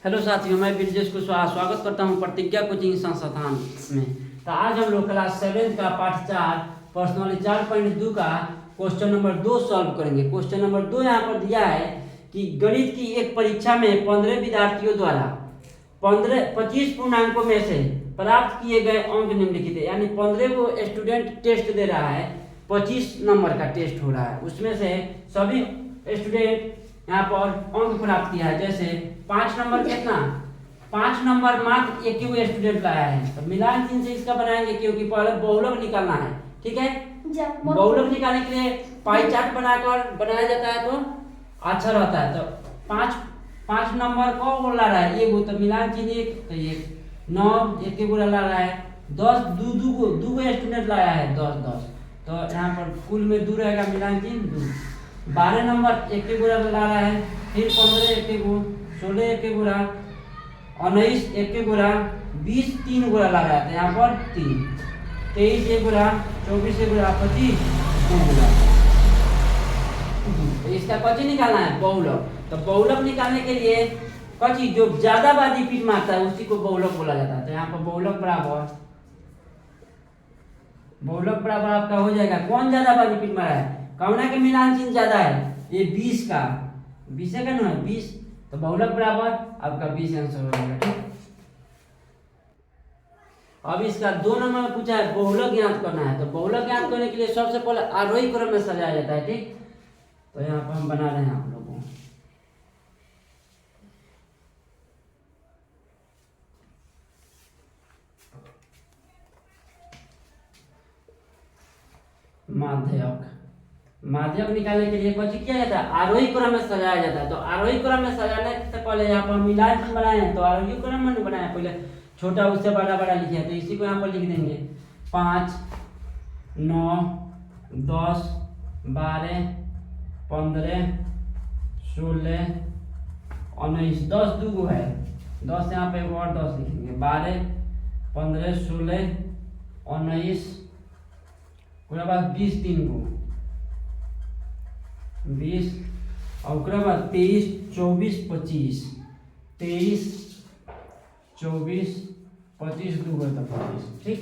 Hello साथियों, मैं ब्रिजेश कुशवाहा स्वागत करता हूं प्रतिज्ञा कोचिंग संस्थान में। तो आज हम लोग क्लास 7 का पाठ 4 पर्सनली 4.2 का क्वेश्चन नंबर 2 सॉल्व करेंगे। क्वेश्चन नंबर 2 यहाँ पर दिया है कि गणित की एक परीक्षा में 15 विद्यार्थियों द्वारा 25 पूर्णांकों में से प्राप्त किए गए अंक निम्नलिखित है। यानी 15 को स्टूडेंट टेस्ट दे रहा है, 25 नंबर का टेस्ट हो रहा है, उसमें से सभी स्टूडेंट यहाँ पर अंक प्राप्त किया है। जैसे 5 नंबर कितना, 5 नंबर मात्र एक ही स्टूडेंट लाया है, तो मिलान चिन्ह से इसका बनाएंगे क्योंकि पहले बहुलक निकालना है। ठीक है, बहुलक निकालने के लिए पाई चार्ट बनाकर बनाया जाता है तो अच्छा रहता है। तो 5 नंबर को ला रहा है एक, तो मिलान चिन्ह एक, तो ये 9 एक गुना ला रहा है, 10 दो स्टूडेंट लाया है 10, तो यहाँ पर कुल में 2 रहेगा, मिलान चिन्ह 2। 12 नंबर एक गुना ला रहा है, फिर 15 एक गो, 16 एक गुना, 19 एक गुना, 20 3 गुना ला रहा है, यहाँ पर 3, 23 एक गुना, 24 एक गुना, 25 2 गुना। तो इसका कची निकालना है बहुलक। तो बहुलक निकालने के लिए कची जो ज्यादा बार रिपीट मारता है उसी को बहुलक बोला जाता है। तो यहाँ पर बहुलक बराबर आपका हो जाएगा, कौन ज्यादा बार रिपीट मारा है, कौना के मिलान चिन्ह ज्यादा है, ये 20 का 20 है ना 20, तो बहुलक बराबर आपका 20 आंसर हो जाएगा। ठीक, अब इसका 2 नंबर में पूछा है बहुलक ज्ञात करना है। तो बहुलक ज्ञात करने के लिए सबसे पहले आरोही क्रम में सजाया जाता है। ठीक, तो यहाँ पर हम बना रहे हैं आप लोगों को माध्यक निकालने के लिए कुछ किया जाता है, आरोही क्रम में सजाया जाता है। तो आरोही क्रम में सजाने से पहले यहाँ पर मिलान चिन्ह बनाए हैं, तो आरोही क्रम में नहीं बनाया, पहले छोटा उससे बड़ा लिखे हैं, तो इसी को यहाँ पर लिख देंगे 5 9 10 12 15 16 19, 10 2 गो है, 10 यहाँ पे और 10 लिखेंगे, 12 15 16 19 उसके बाद 20 3 गो 20 और उसके बाद 23 24 25 23 24 25 2 तो 25। ठीक,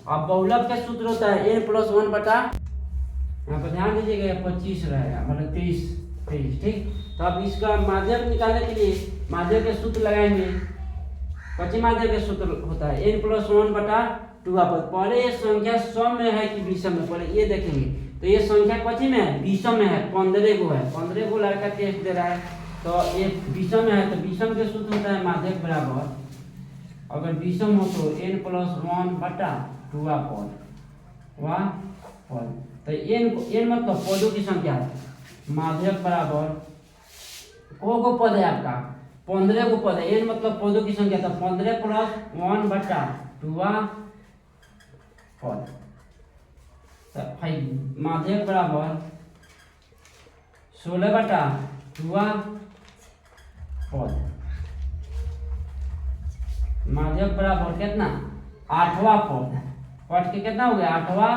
अब बहुलक का सूत्र होता है n+1 बटा, यहाँ पर ध्यान दीजिएगा 25 रहेगा, मतलब 23। ठीक, तो अब इसका माध्यक निकालने के लिए माध्यक के सूत्र लगाएंगे। कच्चे माध्यक का सूत्र होता है n+1 बटा 2। पहले ये संख्या सम में है कि विषम में, पहले ये देखेंगे। तो ये संख्या कच्ची में है, विषम में है, 15 गो है, 15 गो लड़का टेस्ट दे रहा है, तो ये विषम में है, तो विषम के सूत्र होता है माध्यक बराबर, अगर विषम हो तो n+1 बटा 2 पद। तो n मतलब पदों की संख्या, माध्यक बराबर को पद है आपका 15 गो पद है, n मतलब पदों की संख्या, तो 15 + 1 बटा 2 पद। तो भाई माध्यक बराबर 16 बटा 2 पद। माध्यक बराबर कितना 8वां पद, पद के कितना हो गया 8वां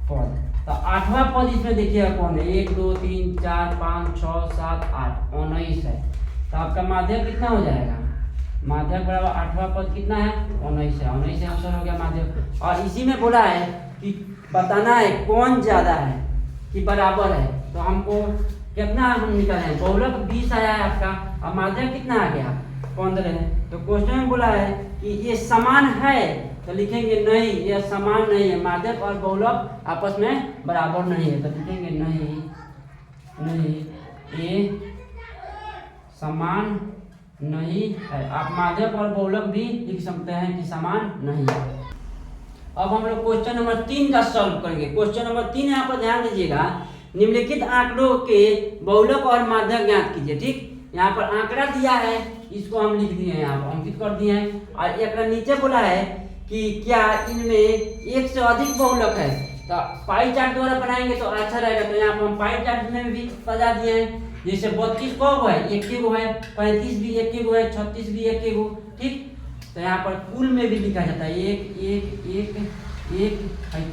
पद। तो 8वां पद इसमें देखिएगा कौन है, 1 2 3 4 5 6 7 8 19 है। तो आपका माध्यक कितना हो जाएगा, माध्यक बराबर 8वां पद कितना है 19 है, 19 आंसर हो गया माध्यक। और इसी में बोला है कि बताना है कौन ज्यादा है कि बराबर है। तो हमको कितना हम निकाले, बहुलक 20 आया है आपका, और माध्यक कितना आ गया 15 है। तो क्वेश्चन में बोला है कि ये समान है, तो लिखेंगे नहीं, ये समान नहीं है, माध्यक और बहुलक आपस में बराबर नहीं है, तो लिखेंगे नहीं ये समान नहीं है। आप माध्यक और बहुलक भी लिख सकते हैं कि समान नहीं है। अब हम लोग क्वेश्चन नंबर 3 का सॉल्व करेंगे। क्वेश्चन नंबर 3 यहाँ पर ध्यान दीजिएगा, निम्नलिखित आंकड़ों के बहुलक और माध्यक ज्ञात कीजिए। ठीक, यहाँ पर आंकड़ा दिया है, इसको हम लिख दिए हैं, यहाँ पर अंकित कर दिए हैं, और एक नीचे बोला है कि क्या इनमें एक से अधिक बहुलक है। तो पाई चार्ट द्वारा बनाएंगे तो अच्छा रहेगा, तो यहाँ पर हम पाई चार्ट में भी सजा दिए हैं। जैसे 32 को है, एक गो है, 35 भी एक गो है, 36 भी एक गो। ठीक, तो यहाँ पर कुल में भी लिखा जाता है एक एक एक एक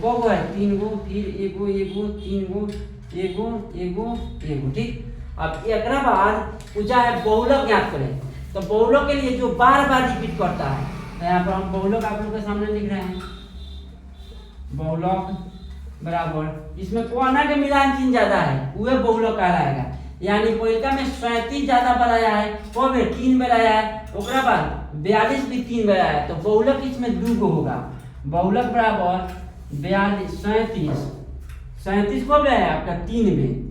को है 3 गो, फिर एगो 3 गो एगो। ठीक, अब एक बाद पूछा है बहुलक ज्ञात करें। तो बहुलक के लिए जो बार बार रिपीट करता है, तो यहाँ पर हम बहुलक आप लोग के सामने लिख रहे हैं। बहुलक बराबर इसमें कोना के मिलान चिन्ह ज्यादा है वह बहुलक कहलाएगा। यानी पहिलका में 37 ज्यादा बार आया है, वो भी 3 बार आया है, ओकरा बाद 42 भी 3 बार आया है, तो बहुलक इसमें 2 गो होगा। बहुलक बराबर 42 37 को भी आया आपका 3 में।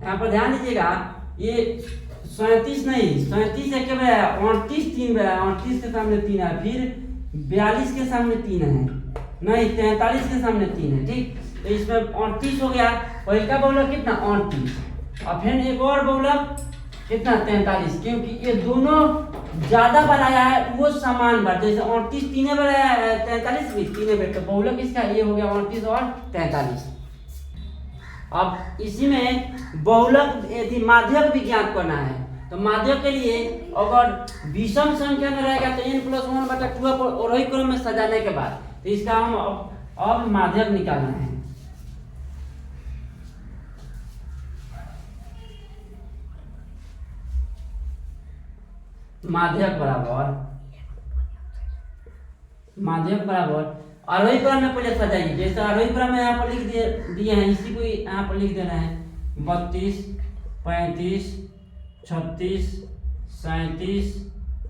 यहाँ पर ध्यान दीजिएगा, ये 37 नहीं, 37 एक बार आया, 38 3 बार आया, 38 के सामने 3 है, फिर 42 के सामने 3 है, नहीं 43 के सामने 3 है। ठीक, तो इसमें 38 हो गया। पहिलका बहुलक कितना 38, और फिर एक और बहुलक कितना 43, क्योंकि ये दोनों ज्यादा बार आया है, वो समान बार, जैसे 38 3 बार आया है, 43 भी 3 बार, तो बहुलक इसका ये हो गया 38 और 43। अब इसी में बहुलक यदि माध्यक भी ज्ञात करना है, तो माध्यक के लिए अगर विषम संख्या में रहेगा तो n+1/2 और वही क्रम में सजाने के बाद, तो इसका हम अब माध्यक निकालना है। माध्यक बराबर आरोही क्रम में पहले सजाइए। जैसे आरोही क्रम में यहाँ पर लिख दिए हैं, इसी को यहाँ पर लिख देना है 32 35 36 37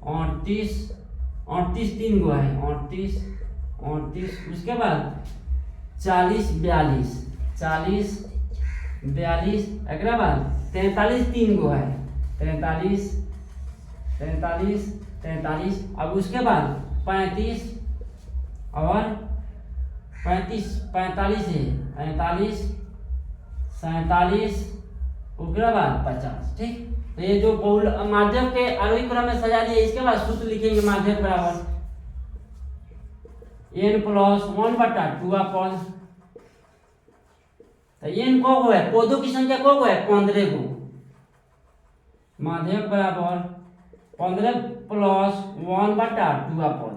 38 38 3 गो है, 38 उसके बाद 40 42 40 42, एक बाद 43 3 गो है, 43 43 43, अब उसके बाद 35 और 45 है, 45 47, उसके बाद 50। ठीक, तो ये जो माध्यक के आरोही क्रम में सजा दिए, इसके बाद सूत्र लिखेंगे माध्यक बराबर n+1/2 तो n को है, पदों की संख्या को है 15 को। माध्यक बराबर 15 + 1/2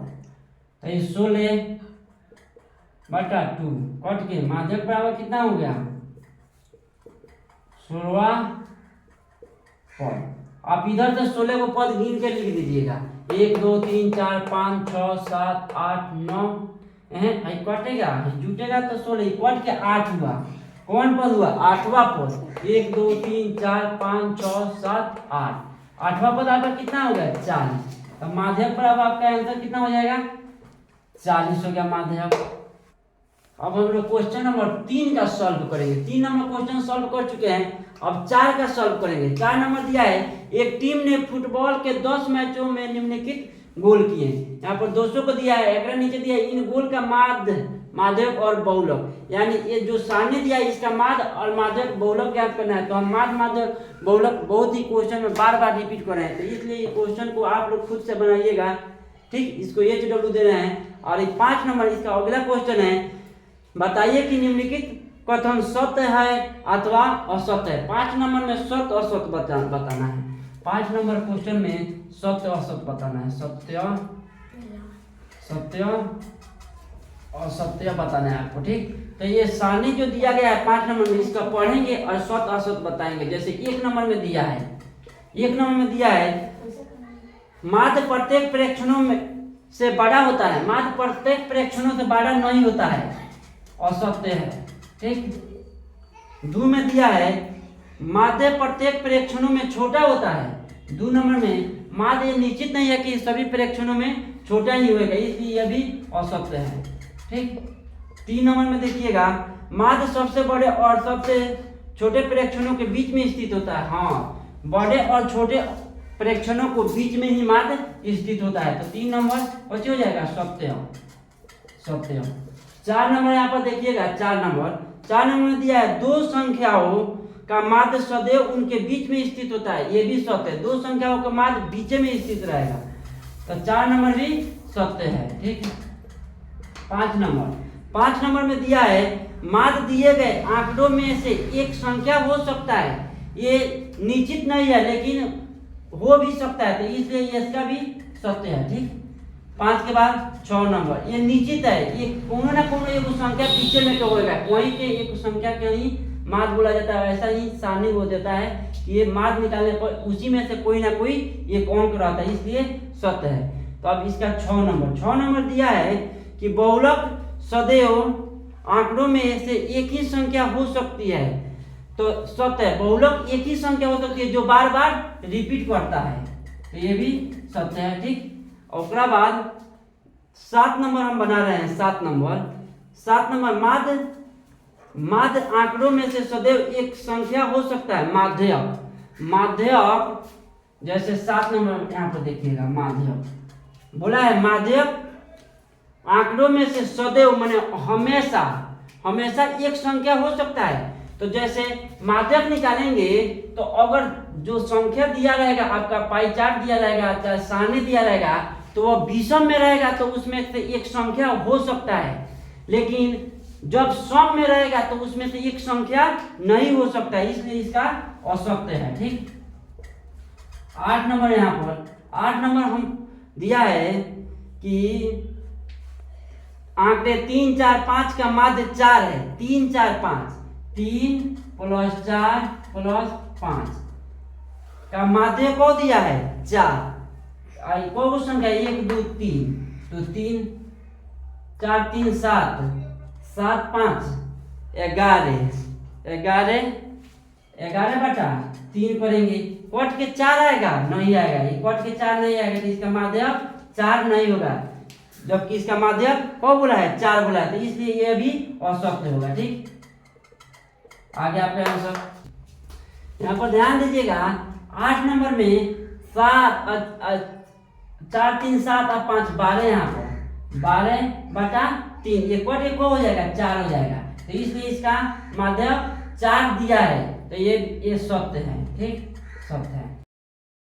तो ये 16/2 कट के माध्यक बराबर कितना हो गया 16 पद। आप इधर से 16 को पद गिन के लिख दीजिएगा, 1 2 3 4 5 6 7 8 9, कटेगा जुटेगा तो 16 कट के 8 हुआ। कौन पद हुआ 8वां पद, 1 2 3 4 5 6 7 8, 8वां पद आपका कितना हो गया 40। तो माध्यक बराबर आपका आंसर कितना हो जाएगा 40 हो गया माध्यक। अब हम लोग क्वेश्चन नंबर 3 का सॉल्व करेंगे। 3 नंबर क्वेश्चन सॉल्व कर चुके हैं, अब 4 का सॉल्व करेंगे। 4 नंबर दिया है, एक टीम ने फुटबॉल के 10 मैचों में निम्नलिखित गोल किए। यहाँ पर 200 को दिया है, एक नीचे दिया है इन गोल का माध्यक और बहुलक, यानी ये जो सामने दिया है इसका माध्य और माध्यक बहुलक ज्ञात करना है। तो हम माध्यक बहुलक बहुत ही क्वेश्चन में बार बार रिपीट कर रहे हैं, तो इसलिए ये क्वेश्चन को आप लोग खुद से बनाइएगा। ठीक, इसको HW दे रहे हैं। और 5 नंबर इसका अगला क्वेश्चन है, बताइए कि निम्नलिखित कथन सत्य है अथवा असत्य है। 5 नंबर में सत्य असत्य बताना है। 5 नंबर क्वेश्चन में सत्य असत्य बताना है, सत्य असत्य बताना है आपको। ठीक, तो ये सारणी जो दिया गया है 5 नंबर में, इसका पढ़ेंगे और सत्य असत्य बताएंगे। जैसे 1 नंबर में दिया है, 1 नंबर में दिया है माध्य प्रत्येक प्रेक्षणों में से बड़ा होता है, माध्य प्रत्येक प्रेक्षणों से बड़ा नहीं होता है, असत्य है। ठीक, 2 में दिया है माध्य प्रत्येक प्रेक्षणों में छोटा होता है। 2 नंबर में माध्य निश्चित नहीं है कि सभी प्रेक्षणों में छोटा ही होगा, इसलिए यह भी असत्य है। ठीक, 3 नंबर में देखिएगा माध्य सबसे बड़े और सबसे छोटे प्रेक्षणों के बीच में स्थित होता है। हाँ, बड़े और छोटे प्रेक्षणों को बीच में ही माध्य स्थित होता है। तो 3 नंबर बच हो जाएगा सत्य। 4 नंबर यहाँ पर देखिएगा, 4 नंबर में दिया है 2 संख्याओं का माध्य सदैव उनके बीच में स्थित होता है, ये भी सत्य है। 2 संख्याओं का माध्य बीच में स्थित रहेगा, तो 4 नंबर भी सत्य है। ठीक, 5 नंबर में दिया है माध्य दिए गए आंकड़ों में से एक संख्या हो सकता है, ये निश्चित नहीं है लेकिन हो भी सकता है, तो इसलिए इसका भी सत्य है। ठीक, 5 के बाद 6 नंबर, ये निश्चित है, ये कोनो ना कोनो एक संख्या पीछे में तो होगा, कोई के एक संख्या कहीं माध्य बोला जाता है, वैसा ही सारणी बोल देता है कि ये माध्य निकालने पर उसी में से कोई ना कोई एक अंक रहता है, इसलिए सत्य है। तो अब इसका 6 नंबर दिया है कि बहुलक सदैव आंकड़ों में से एक ही संख्या हो सकती है। तो सत्य है, बहुलक एक ही संख्या हो सकती है जो बार बार रिपीट करता है, तो ये भी सत्य है। ठीक, और उसके बाद 7 नंबर हम बना रहे हैं। 7 नंबर माध्य आंकड़ों में से सदैव एक संख्या हो सकता है। माध्यक जैसे 7 नंबर यहाँ पर देखिएगा, माध्यक बोला है, माध्यक आंकड़ों में से सदैव माने हमेशा एक संख्या हो सकता है। तो जैसे माध्यक निकालेंगे तो अगर जो संख्या दिया रहेगा, आपका पाई चार्ट दिया रहेगा, चाहे सारणी दिया रहेगा, तो वह विषम में रहेगा तो उसमें से एक संख्या हो सकता है, लेकिन जब सम में रहेगा तो उसमें से एक संख्या नहीं हो सकता है, इसलिए इसका असत्य है। ठीक, 8 नंबर यहाँ पर 8 नंबर हम दिया है कि आंकड़े 3, 4, 5 का माध्य 4 है। 3, 4, 5, 3 + 4 + 5 का माध्य को दिया है 4। को संख्या 1, 2, 3, तो 3, 4, 3, 7, 7, 5, 11, 11 बटा 3 करेंगे, कट के 4 आएगा, नहीं आएगा, ये कट के 4 नहीं आएगा, तो इसका माध्य 4 नहीं होगा, जबकि इसका माध्य को बोला है 4 बोला है, तो इसलिए ये भी असत्य होगा। ठीक, आगे आपका आंसर यहाँ पर ध्यान दीजिएगा। 8 नंबर में 4, 3, 7 और 5, 12 यहाँ पर 12 बटा 3, एक हो जाएगा, 4 हो जाएगा, तो इसलिए इसका माध्य 4 दिया है, तो ये सत्य है। ठीक, सत्य है।